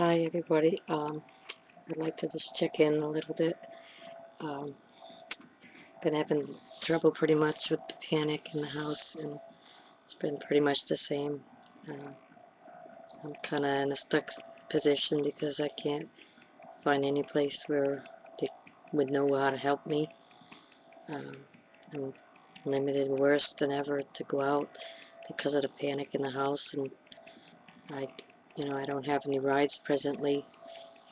Hi everybody. I'd like to just check in a little bit. Um, been having trouble pretty much with the panic in the house, and it's been pretty much the same. Uh, I'm kind of in a stuck position because I can't find any place where they would know how to help me. Um, I'm limited worse than ever to go out because of the panic in the house, and I, I don't have any rides presently,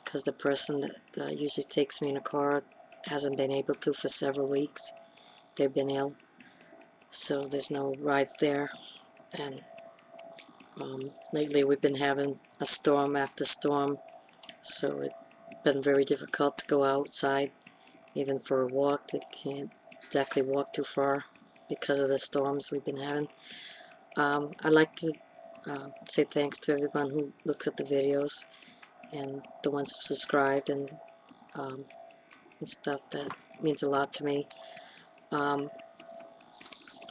because the person that usually takes me in a car hasn't been able to for several weeks. They've been ill, so there's no rides there. And lately we've been having a storm after storm, so it's been very difficult to go outside, even for a walk. They can't exactly walk too far because of the storms we've been having. I'd like to say thanks to everyone who looks at the videos and the ones who subscribed um, and stuff. That means a lot to me. Um,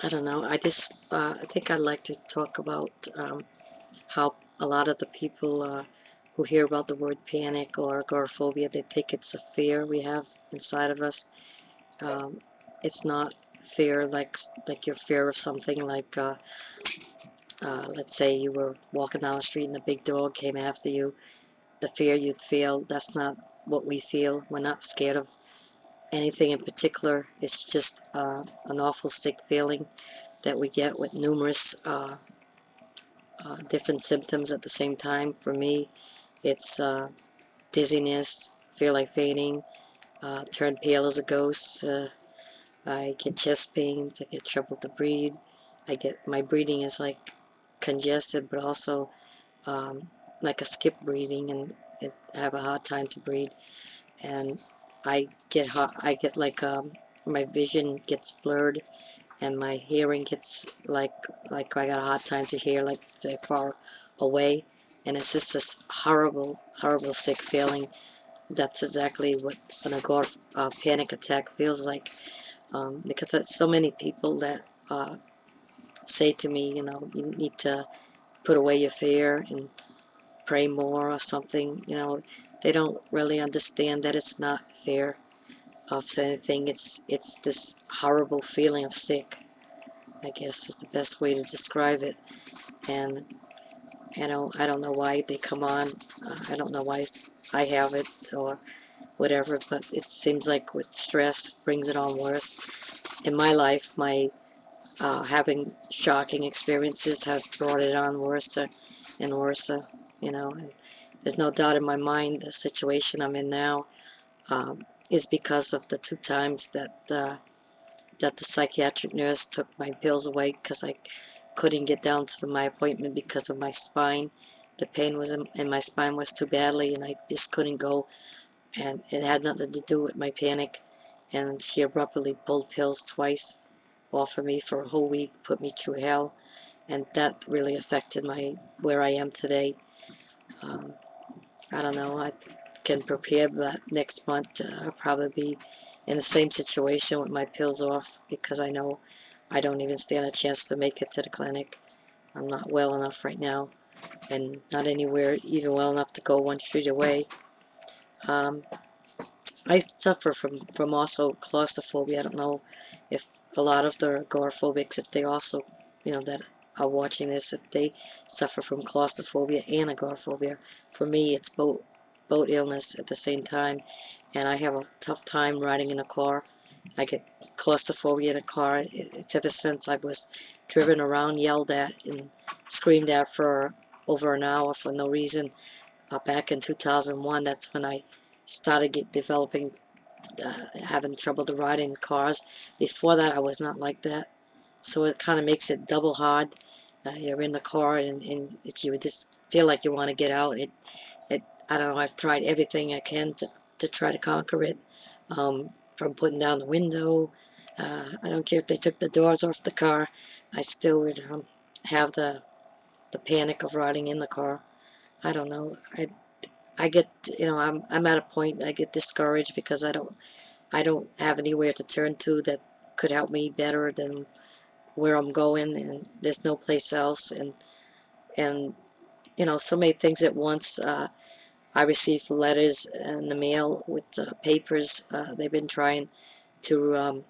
I don't know. I think I'd like to talk about how a lot of the people who hear about the word panic or agoraphobia, they think it's a fear we have inside of us. Um, it's not fear like your fear of something like, let's say you were walking down the street and a big dog came after you. The fear you'd feel, that's not what we feel. We're not scared of anything in particular. It's just an awful sick feeling that we get with numerous different symptoms at the same time. For me, it's dizziness, feel like fainting, turn pale as a ghost. I get chest pains. I get trouble to breathe. My breathing is like congested, but also um, like a skip breathing, and I have a hard time to breathe. And I get like my vision gets blurred, and my hearing gets like I got a hard time to hear, like very far away, and it's just this horrible sick feeling. That's exactly what an panic attack feels like, because there's so many people that say to me, you need to put away your fear and pray more or something. They don't really understand that it's not fear of anything. It's this horrible feeling of sick, I guess, is the best way to describe it. And I don't know why they come on. I don't know why I have it or whatever, but it seems like with stress brings it on worse. In my life, my having shocking experiences have brought it on worse and worse. And there's no doubt in my mind the situation I'm in now is because of the two times that the psychiatric nurse took my pills away because I couldn't get down to my appointment because of my spine. The pain was in my spine was too badly, and I just couldn't go. And it had nothing to do with my panic. And she abruptly pulled pills twice off of me for a whole week, put me through hell, and that really affected where I am today. Um, I don't know. I can prepare, but next month I'll probably be in the same situation with my pills off, because I know I don't even stand a chance to make it to the clinic. I'm not well enough right now, and not anywhere even well enough to go one street away. Um, I suffer from also claustrophobia. I don't know if a lot of the agoraphobics, if they also, that are watching this, if they suffer from claustrophobia and agoraphobia. For me, it's both illness at the same time, and I have a tough time riding in a car. I get claustrophobia in a car. It's ever since I was driven around, yelled at, and screamed at for over an hour for no reason. Back in 2001, that's when I started developing, having trouble to ride in cars. Before that, I was not like that. So it kind of makes it double hard. You're in the car, and you just feel like you want to get out. I don't know, I've tried everything I can to try to conquer it. From putting down the window. I don't care if they took the doors off the car. I still would have the panic of riding in the car. I don't know. I get, I'm at a point I get discouraged because I don't have anywhere to turn to that could help me better than where I'm going, and there's no place else. And so many things at once. I received letters in the mail with papers. They've been trying to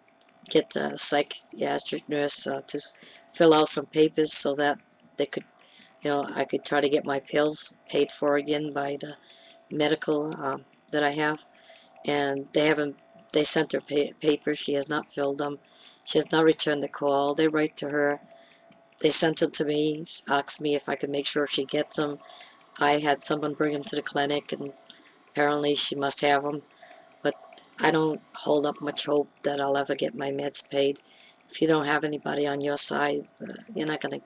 get a psychiatric nurse to fill out some papers so that they could, I could try to get my pills paid for again by the medical that I have. And they haven't, they sent her papers. She has not filled them. She has not returned the call. They write to her. They sent them to me, asked me if I could make sure she gets them. I had someone bring them to the clinic, and apparently she must have them. But I don't hold up much hope that I'll ever get my meds paid. If you don't have anybody on your side, you're not gonna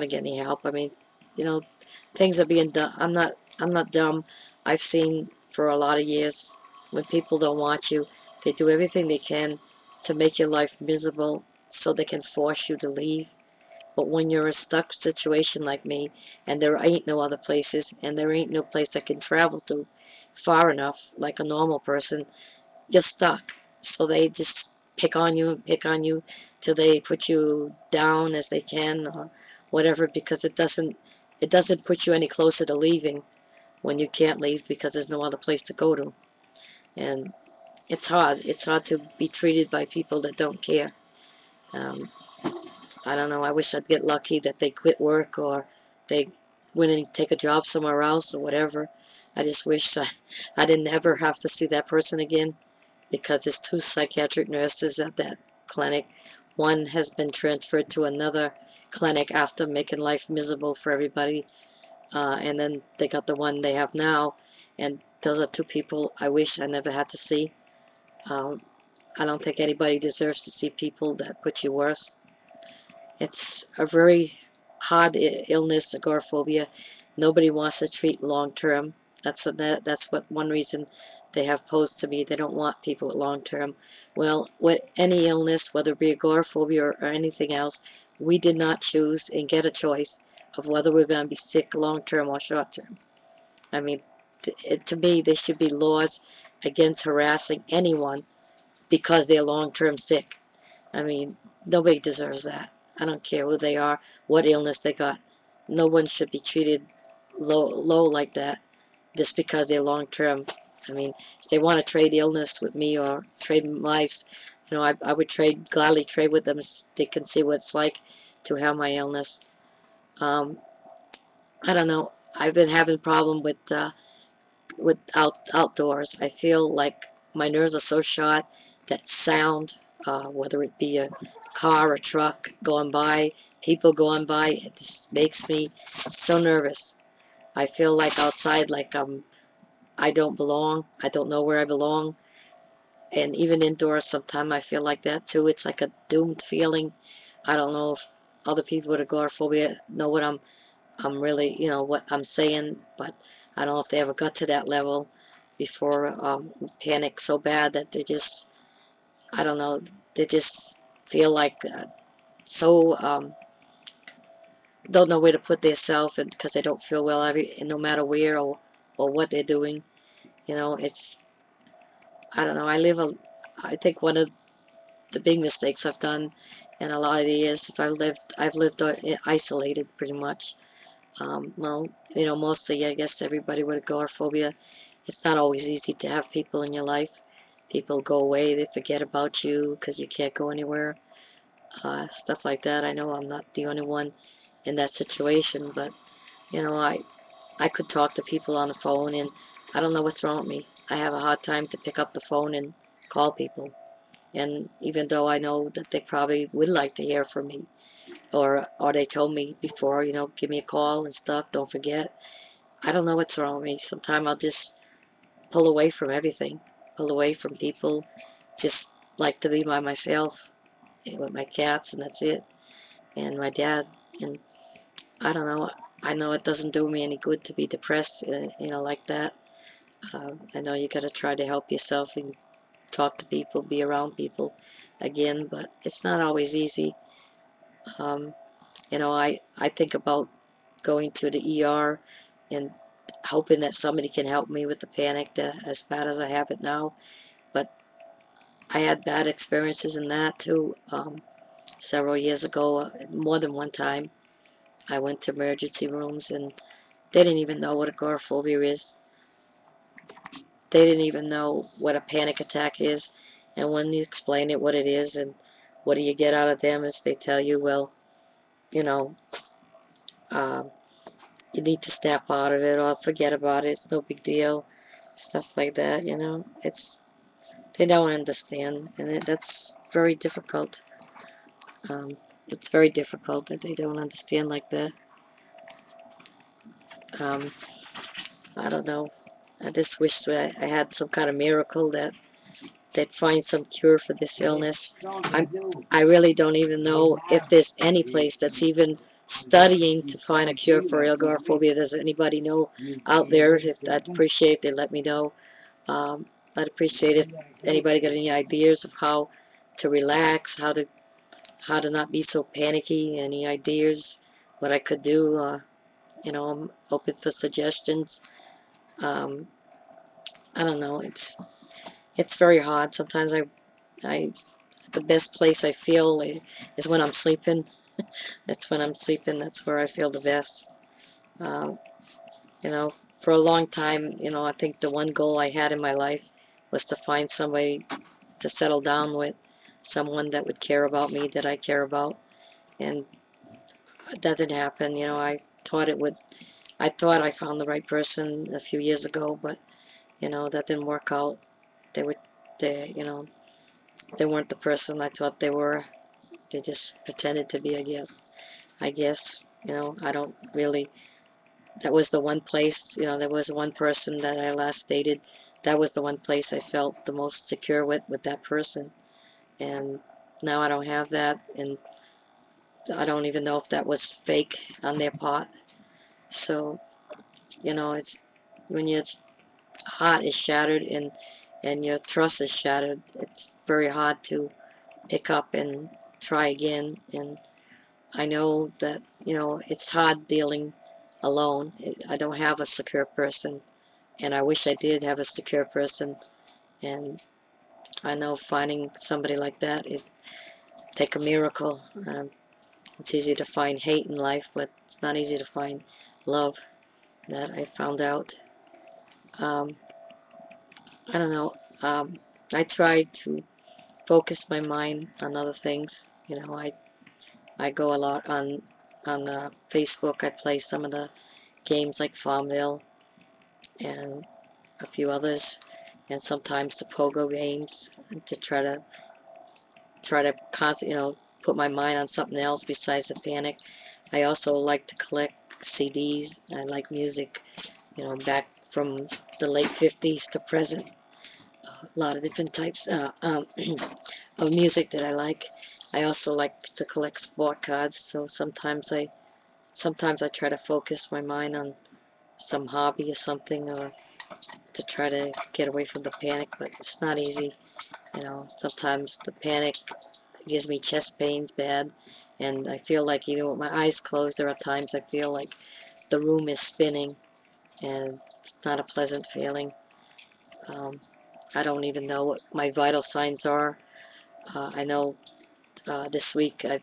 get any help. I mean, you know, things are being done. I'm not dumb. I've seen for a lot of years when people don't want you, they do everything they can to make your life miserable so they can force you to leave. But when you're in a stuck situation like me, and there ain't no other places, and there ain't no place I can travel to far enough, like a normal person, you're stuck. So they just pick on you till they put you down as they can or whatever, because it doesn't put you any closer to leaving when you can't leave because there's no other place to go to. And it's hard. It's hard to be treated by people that don't care. Um, I don't know. I wish I'd get lucky that they quit work or they went and take a job somewhere else or whatever. I just wish I didn't ever have to see that person again, because there's two psychiatric nurses at that clinic. One has been transferred to another clinic after making life miserable for everybody, and then they got the one they have now, and those are two people I wish I never had to see. Um, I don't think anybody deserves to see people that put you worse. It's a very hard illness, agoraphobia. Nobody wants to treat long term. That's what one reason they have posed to me. They don't want people with long term. Well, with any illness, whether it be agoraphobia or anything else, we did not choose and get a choice of whether we're going to be sick long term or short term. I mean, to me, there should be laws against harassing anyone because they're long term sick. I mean, nobody deserves that. I don't care who they are, what illness they got. No one should be treated low like that just because they're long term. I mean, if they want to trade illness with me or trade lives, I would gladly trade with them so they can see what it's like to have my illness. Um, I don't know. I've been having a problem with outdoors. I feel like my nerves are so shot that sound, whether it be a car, a truck going by, people going by, it just makes me so nervous. I feel like outside, like I don't belong. I don't know where I belong. And even indoors, sometimes I feel like that too. It's like a doomed feeling. I don't know if other people with agoraphobia know what I'm really, what I'm saying, but I don't know if they ever got to that level before panic so bad that they just, I don't know, they just feel like so, don't know where to put themselves, and because they don't feel well no matter where or what they're doing. It's, I don't know, I think one of the big mistakes I've done in a lot of the years, if I've lived isolated pretty much. Well, mostly I guess everybody with agoraphobia, it's not always easy to have people in your life. People go away, they forget about you because you can't go anywhere. Stuff like that. I know I'm not the only one in that situation, but I could talk to people on the phone, and I don't know what's wrong with me. I have a hard time to pick up the phone and call people. And even though I know that they probably would like to hear from me, or they told me before, give me a call and stuff, don't forget. I don't know what's wrong with me. Sometimes I'll just pull away from everything, pull away from people, just like to be by myself with my cats, and that's it, and my dad. And I don't know. I know it doesn't do me any good to be depressed, like that. I know you got to try to help yourself and talk to people, be around people again, but it's not always easy. Um, I think about going to the ER and hoping that somebody can help me with the panic that as bad as I have it now. But I had bad experiences in that too. Several years ago, more than one time, I went to emergency rooms and they didn't even know what agoraphobia is. they didn't even know what a panic attack is. And when you explain it, what it is, and what do you get out of them, is they tell you, well, you know, um, you need to snap out of it or forget about it. It's no big deal. Stuff like that, you know. They don't understand, and that's very difficult. It's very difficult that they don't understand like that. Um, I don't know. I just wish that I had some kind of miracle that finds some cure for this illness. I really don't even know if there's any place that's even studying to find a cure for agoraphobia. Does anybody know out there? If I'd appreciate if they let me know. I'd appreciate if anybody got any ideas of how to relax, how to not be so panicky. Any ideas what I could do? You know, I'm open for suggestions. Um, I don't know. It's very hard. Sometimes I the best place I feel is when I'm sleeping. That's when I'm sleeping. That's where I feel the best. Um, you know, for a long time, you know, I think the one goal I had in my life was to find somebody to settle down with, someone that would care about me, that I care about, and that didn't happen. You know, I thought it would. I thought I found the right person a few years ago, but you know that didn't work out. They were, you know, they weren't the person I thought they were. They just pretended to be, I guess, you know, I don't really, that was the one place, you know, there was one person that I last dated. That was the one place I felt the most secure with that person. And now I don't have that, and I don't even know if that was fake on their part. So, you know, it's when your heart is shattered and your trust is shattered, it's very hard to pick up and try again. And I know that, you know, it's hard dealing alone. I don't have a secure person, and I wish I did have a secure person. And I know finding somebody like that, it take a miracle. It's easy to find hate in life, but it's not easy to find love. That I found out. Um, I don't know. I try to focus my mind on other things. You know, I go a lot on Facebook. I play some of the games like Farmville and a few others, and sometimes the pogo games to you know, put my mind on something else besides the panic. I also like to collect CDs. I like music, you know, back from the late 50s to present. A lot of different types of music that I like. I also like to collect sport cards, so sometimes I try to focus my mind on some hobby or something, or to try to get away from the panic, but it's not easy. You know, sometimes the panic gives me chest pains bad, and I feel like even with my eyes closed, there are times I feel like the room is spinning, and it's not a pleasant feeling. Um, I don't even know what my vital signs are. I know this week I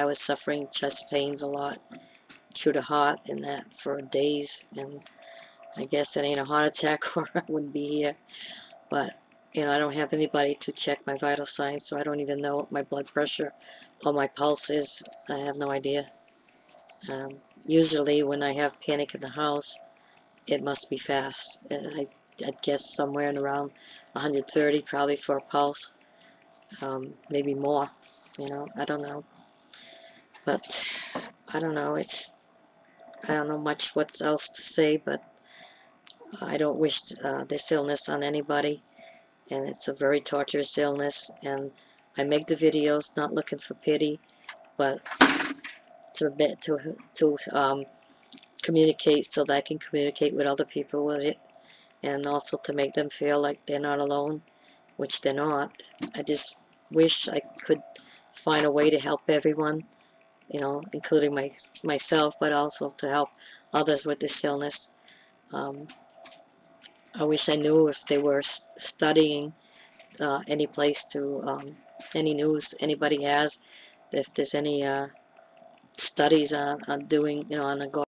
was suffering chest pains a lot, through the heart and that for days, and I guess it ain't a heart attack or I wouldn't be here. But, you know, I don't have anybody to check my vital signs, so I don't even know what my blood pressure or my pulse is. I have no idea. Um, Usually when I have panic in the house, it must be fast. And I'd guess somewhere in around 130 probably for a pulse, maybe more. You know, I don't know. But I don't know. I don't know much what else to say, but I don't wish this illness on anybody. And it's a very torturous illness, and I make the videos not looking for pity, but to communicate so that I can communicate with other people with it, and also to make them feel like they're not alone, which they're not. I just wish I could find a way to help everyone, you know, including myself, but also to help others with this illness. Um, I wish I knew if they were studying any place to, any news anybody has, if there's any studies on doing, you know, on